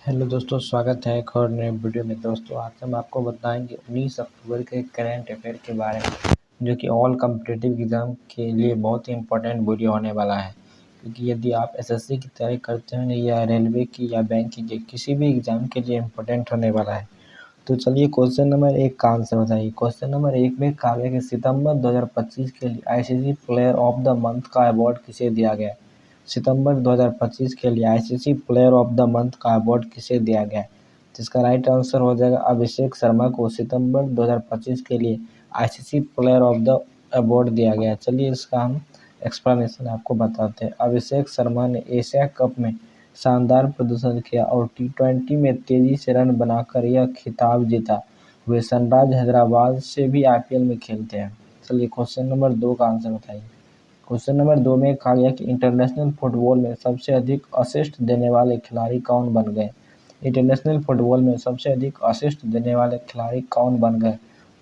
Hello दोस्तों, स्वागत है एक और नए वीडियो में। दोस्तों आज हम आपको बताएंगे 19 अक्टूबर के करंट अफेयर के बारे में, जो कि ऑल कॉम्पिटिटिव एग्ज़ाम के लिए बहुत ही इम्पोर्टेंट वीडियो होने वाला है। क्योंकि यदि आप एसएससी की तैयारी करते हैं या रेलवे की या बैंक की, किसी भी एग्ज़ाम के लिए इम्पोर्टेंट होने वाला है। तो चलिए क्वेश्चन नंबर 1 का आंसर बताइए। क्वेश्चन नंबर 1 में कहा गया कि सितंबर 2025 के लिए ICC player of the month का अवार्ड किसे दिया गया? सितंबर 2025 के लिए ICC player of the month का अवार्ड किसे दिया गया? जिसका राइट आंसर हो जाएगा अभिषेक शर्मा को सितंबर 2025 के लिए ICC player of the award दिया गया। चलिए इसका हम एक्सप्लेनेशन आपको बताते हैं। अभिषेक शर्मा ने एशिया कप में शानदार प्रदर्शन किया और टी20 में तेजी से रन बनाकर यह खिताब जीता। वे सनराइज हैदराबाद से भी आईपीएल में खेलते हैं। चलिए क्वेश्चन नंबर 2 का आंसर बताइए। क्वेश्चन नंबर 2 में कहा गया कि इंटरनेशनल फुटबॉल में सबसे अधिक असिस्ट देने वाले खिलाड़ी कौन बन गए? इंटरनेशनल फुटबॉल में सबसे अधिक असिस्ट देने वाले खिलाड़ी कौन बन गए?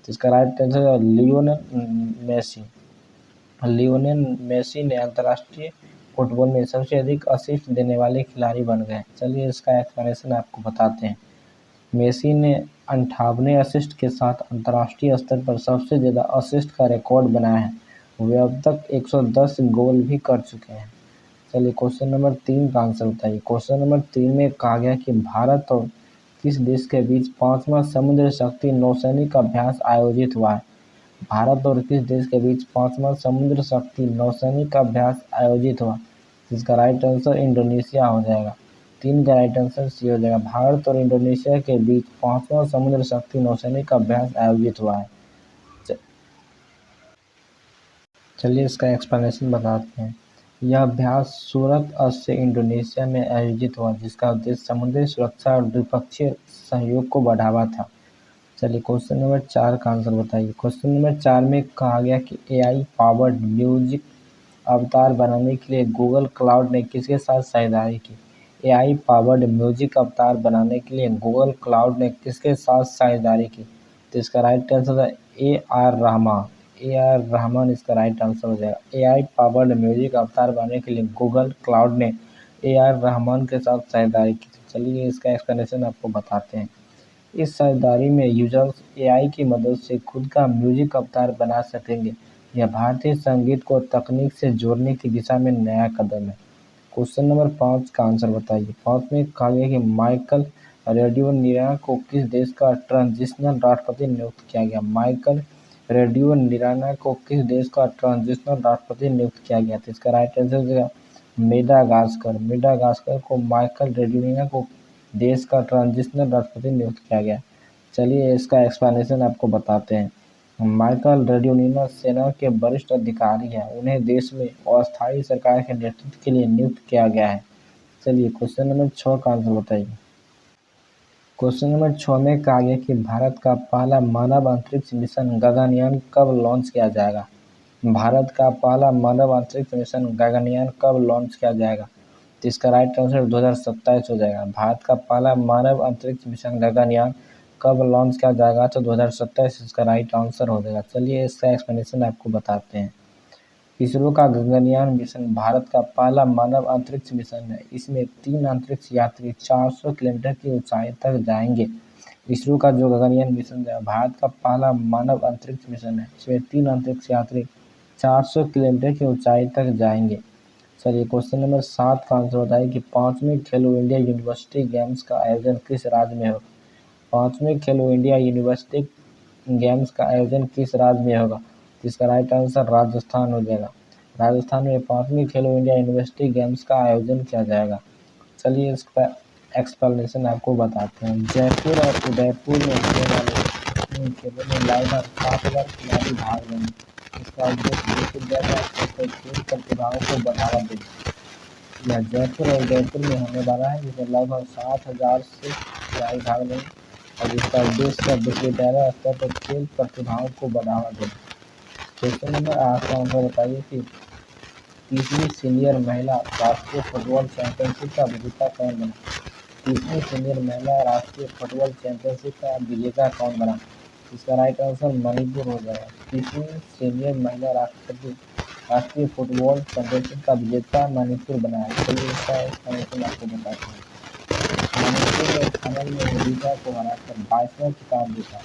जिसका राइट आंसर है लियोनेल मेसी। लियोनेल मेसी ने अंतर्राष्ट्रीय फुटबॉल में सबसे अधिक असिस्ट देने वाले खिलाड़ी बन गए। चलिए इसका एक्सप्लेनेशन आपको बताते हैं। मेसी ने 58 असिस्ट के साथ अंतर्राष्ट्रीय स्तर पर सबसे ज़्यादा असिस्ट का रिकॉर्ड बनाया है। वे अब तक 110 गोल भी कर चुके हैं। चलिए क्वेश्चन नंबर 3 का आंसर बताइए। क्वेश्चन नंबर 3 में कहा गया कि भारत और किस देश के बीच 5वां समुद्र शक्ति नौसैनिक अभ्यास आयोजित हुआ है? भारत और किस देश के बीच 5वां समुद्र शक्ति नौसैनिक अभ्यास आयोजित हुआ? जिसका राइट आंसर इंडोनेशिया हो जाएगा। 3 का राइट आंसर सी हो जाएगा। भारत और इंडोनेशिया के बीच 5वां समुद्र शक्ति नौसैनिक अभ्यास आयोजित हुआ है। चलिए इसका एक्सप्लेनेशन बताते हैं। यह अभ्यास सूरत से इंडोनेशिया में आयोजित हुआ, जिसका उद्देश्य समुद्री सुरक्षा और द्विपक्षीय सहयोग को बढ़ावा था। चलिए क्वेश्चन नंबर 4 का आंसर बताइए। क्वेश्चन नंबर 4 में कहा गया कि एआई पावर्ड म्यूजिक अवतार बनाने के लिए गूगल क्लाउड ने किसके साथ साझेदारी की? एआई पावर्ड म्यूजिक अवतार बनाने के लिए गूगल क्लाउड ने किसके साथ साझेदारी की? तो इसका राइट आंसर है ए आर रहमान इसका राइट आंसर हो जाएगा। एआई पावर्ड म्यूजिक अवतार बनाने के लिए गूगल क्लाउड ने ए आर रहमान के साथ साझेदारी की थी। चलिए इसका एक्सप्लेनेशन आपको बताते हैं। इस साझेदारी में यूजर्स एआई की मदद से खुद का म्यूजिक अवतार बना सकेंगे। यह भारतीय संगीत को तकनीक से जोड़ने की दिशा में नया कदम है। क्वेश्चन नंबर 5 का आंसर बताइए। 5 में कहा गया कि माइकल रेडियोनिरा को किस देश का ट्रांजिशनल राष्ट्रपति नियुक्त किया गया? माइकल रेडियोनिरा को किस देश का ट्रांजिशनल राष्ट्रपति नियुक्त किया गया? तो इसका राइट आंसर है मेडागास्कर। मेडागास्कर को माइकल रेडियोनिरा को देश का ट्रांजिशनल राष्ट्रपति नियुक्त किया गया। चलिए इसका एक्सप्लेनेशन आपको बताते हैं। माइकल रेडियोनिरा सेना के वरिष्ठ अधिकारी हैं। उन्हें देश में अस्थायी सरकार के नेतृत्व के लिए नियुक्त किया गया है। चलिए क्वेश्चन नंबर 6 का आंसर बताइए। क्वेश्चन नंबर 6 में कहा गया कि भारत का पहला मानव अंतरिक्ष मिशन गगनयान कब लॉन्च किया जाएगा? भारत का पहला मानव अंतरिक्ष मिशन गगनयान कब लॉन्च किया जाएगा? तो इसका राइट आंसर 2027 हो जाएगा। भारत का पहला मानव अंतरिक्ष मिशन गगनयान कब लॉन्च किया जाएगा? तो 2027 इसका राइट आंसर हो जाएगा। चलिए इसका एक्सप्लेनेशन आपको बताते हैं। इसरो का गगनयान मिशन भारत का पहला मानव अंतरिक्ष मिशन है। इसमें 3 अंतरिक्ष यात्री 400 किलोमीटर की ऊंचाई तक जाएंगे। इसरो का जो गगनयान मिशन है भारत का पहला मानव अंतरिक्ष मिशन है। इसमें 3 अंतरिक्ष यात्री 400 किलोमीटर की ऊंचाई तक जाएंगे। चलिए क्वेश्चन नंबर 7 का आंसर बताइए कि 5वें खेलो इंडिया यूनिवर्सिटी गेम्स का आयोजन किस राज्य में होगा? 5वें खेलो इंडिया यूनिवर्सिटी गेम्स का आयोजन किस राज्य में होगा? इसका राइट आंसर राजस्थान हो जाएगा। राजस्थान में 5वीं खेलो इंडिया यूनिवर्सिटी गेम्स का आयोजन किया जाएगा। चलिए इसका एक्सप्लेनेशन आपको बताते हैं। जयपुर और उदयपुर में होने वाले खेलों में लगभग 7,000 खिलाड़ी भाग लेंगे। इसका उद्देश्य विश्वविद्यालय स्तर पर खेल प्रतिभाओं को बढ़ावा देना। यह जयपुर और उदयपुर में होने वाला है, जिसमें लगभग 7,000 से खिलाड़ी भाग लेंगे और इसका उद्देश्य विश्वविद्यालय स्तर पर खेल प्रतिभाओं को बढ़ावा देना। क्वेश्चन नंबर 8 का आंसर बताइए कि 30वीं सीनियर महिला राष्ट्रीय फुटबॉल चैंपियनशिप का विजेता कौन बना? 30वीं सीनियर महिला राष्ट्रीय फुटबॉल चैंपियनशिप का विजेता कौन बना? इसका राइट आंसर मणिपुर हो जाएगा। 30वीं सीनियर महिला राष्ट्रीय फुटबॉल चैंपियनशिप का विजेता मणिपुर बना है। चलिए इसका एक्सप्लेनेशन आपको बताते हैं। मणिपुर फाइनल में ओडिशा को हराकर 22वां खिताब जीता।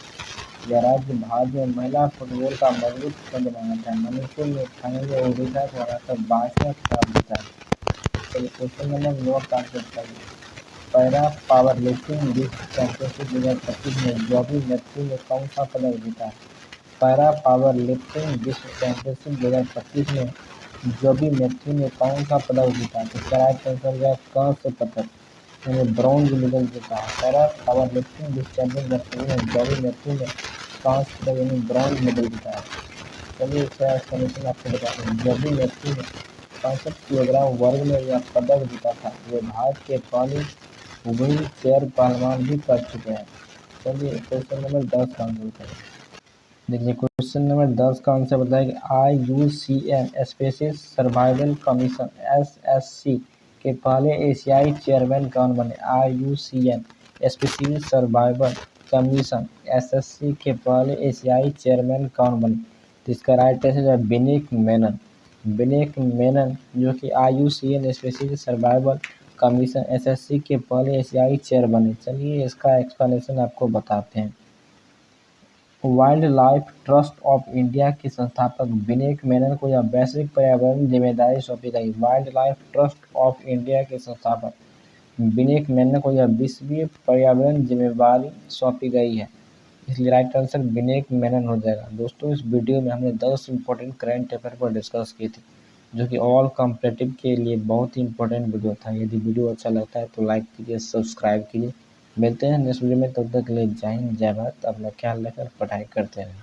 यह राज्य भारत में महिला फुटबॉल का मजबूत केंद्र माना था। मणिपुर ने फाइनल में ओडिशा को हराकर 22वां खिताब जीता। चलिए क्वेश्चन नंबर 9 का आंसर बताइए। पैरा पावर लिफ्टिंग विश्व चैंपियनशिप 2025 में जॉबी मैथ्यू ने कौन सा पदक जीता? पैरा पावर लिफ्टिंग विश्व चैंपियनशिप 2025 में जॉबी मैथ्यू ने कौन सा पदक जीता? तो इसका राइट आंसर है कांस्य पदक, यानी ब्रॉन्ज मेडल जीता। पैरा पावर लिफ्टिंग विश्व चैंपियनशिप में जॉबी मैथ्यू ने कांस्य पदक यानी ब्रॉन्ज मेडल जीता है। चलिए इसका एक्सप्लेनेशन आपको बता दें। जॉबी मैथ्यू ने 65 किलोग्राम वर्ग में यह पदक जीता था। वे भारत के पहले व्हील चेयर पहलवान भी कर चुके हैं। चलिए क्वेश्चन नंबर 10 का आंसर बताइए। देखिए क्वेश्चन नंबर 10 का आंसर बताया कि IUCN species survival commission SSC के पहले एशियाई चेयरमैन कौन बने? IUCN species survival commission SSC के पहले एशियाई चेयरमैन कौन बने? तो इसका राइट आंसर है बिनेक मेनन। बिनेक मेनन जो कि IUCN species survival commission SSC के पहले एशियाई चेयर बने। चलिए इसका एक्सप्लेनेशन आपको बताते हैं। Wild life trust of India के संस्थापक बिनेक मेनन को यह वैश्विक पर्यावरण जिम्मेदारी सौंपी गई। Wild life trust of India के संस्थापक बिनेक मेनन को यह विश्वीय पर्यावरण जिम्मेदारी सौंपी गई है, इसलिए राइट आंसर बिनेक मेनन हो जाएगा। दोस्तों इस वीडियो में हमने 10 इंपॉर्टेंट करंट अफेयर पर डिस्कस की थी, जो कि ऑल कॉम्पिटिटिव के लिए बहुत ही इंपॉर्टेंट वीडियो था। यदि वीडियो अच्छा लगता है तो लाइक कीजिए, सब्सक्राइब कीजिए। मिलते हैं नेक्स्ट वीडियो में, तब तक के लिए जय हिंद जय भारत। अपना ख्याल रखकर पढ़ाई करते रहें।